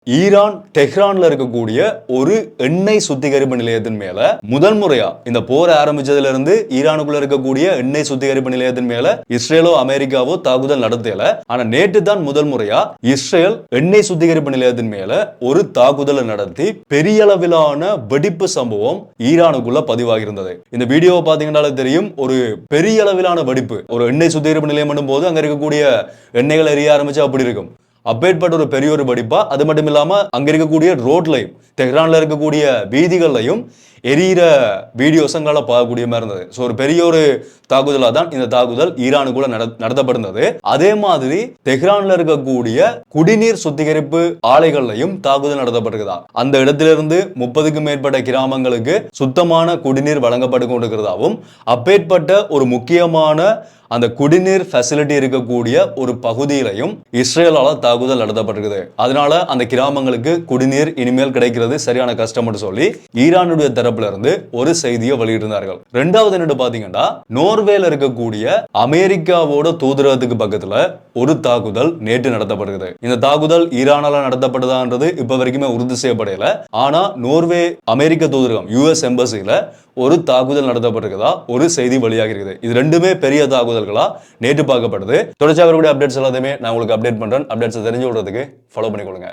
Iran டெஹ்ரான்ல இருக்கக்கூடிய ஒரு எண்ணெய் சுத்திகரிப்பு நிலையத்தின் மேல முதல் முறையா இந்த போர் ஆரம்பிச்சதுல இருந்து ஈரானுக்குள்ள இருக்கக்கூடிய எண்ணெய் சுத்திகரிப்பு நிலையத்தின் மேல இஸ்ரேலோ அமெரிக்காவோ தாக்குதல் நடத்தல. ஆனா நேற்று தான் முதல் முறையா இஸ்ரேல் எண்ணெய் சுத்திகரிப்பு நிலையத்தின் மேல ஒரு தாக்குதலை நடத்தி பெரிய அளவிலான வெடிப்பு சம்பவம் ஈரானுக்குள்ள பதிவாகியிருந்தது. இந்த வீடியோவை பாத்தீங்கன்னாலே தெரியும், ஒரு பெரிய அளவிலான வெடிப்பு. ஒரு எண்ணெய் சுத்திகரிப்பு நிலையம் போது அங்க இருக்கக்கூடிய எண்ணெய்கள் எரிய ஆரம்பிச்சு அப்படி இருக்கும். அப்பேற்பட்ட ஒரு பெரிய ஒரு வெடிப்பா. அது மட்டும் இல்லாம அங்க இருக்கக்கூடிய ரோட்லையும் தெஹ்ரான்ல இருக்கக்கூடிய வீதிகள்லையும் எரியிற வீடியோஸ் எங்களால பார்க்கக்கூடிய மாதிரி இருந்தது. ஸோ ஒரு பெரிய ஒரு தாக்குதலா தான் இந்த தாக்குதல் ஈரானுக்குள்ள நடத்தப்படுகிறது. அதே மாதிரி தெஹ்ரான்ல இருக்கக்கூடிய குடிநீர் சுத்திகரிப்பு ஆலைகள்லையும் தாக்குதல் நடத்தப்படுகிறதா. அந்த இடத்திலிருந்து 30க்கும் மேற்பட்ட கிராமங்களுக்கு சுத்தமான குடிநீர் வழங்கப்பட்டு கொண்டிருக்கிறதாவும், அப்பேற்பட்ட ஒரு முக்கியமான அந்த குடிநீர் ஃபெசிலிட்டி இருக்கக்கூடிய ஒரு பகுதியிலையும் இஸ்ரேலால தாக்குதல் நடத்தப்பட்டிருக்குது. அதனால அந்த கிராமங்களுக்கு குடிநீர் இனிமேல் கிடைக்கிறது சரியான கஷ்டம் சொல்லி ஈரானுடைய தரப்புல இருந்து ஒரு செய்தியை வெளியிட்டிருந்தார்கள். ரெண்டாவது என்ன பாத்தீங்கன்னா, நோர்வேல இருக்கக்கூடிய அமெரிக்காவோட தூதரகத்துக்கு பக்கத்துல ஒரு தாக்குதல் நேற்று நடத்தப்படுகிறது. இந்த தாக்குதல் ஈரானால நடத்தப்படுதான்றது இப்ப வரைக்குமே உறுதி செய்யப்படல. ஆனா நோர்வே அமெரிக்க தூதரகம் US எம்பசில ஒரு தாக்குதல் நடத்தப்பட்டிருக்கிறதா ஒரு செய்தி வெளியாகி இருக்குது. இது ரெண்டுமே பெரிய தாக்குதல்களா நேற்று பார்க்கப்படுது. தொடர்ச்சியாக அப்டேட்ஸ் எல்லாத்தையுமே நான் உங்களுக்கு அப்டேட் பண்றேன். அப்டேட்ஸ் தெரிஞ்சு விடுறதுக்கு ஃபாலோ பண்ணிக்கொள்ளுங்க.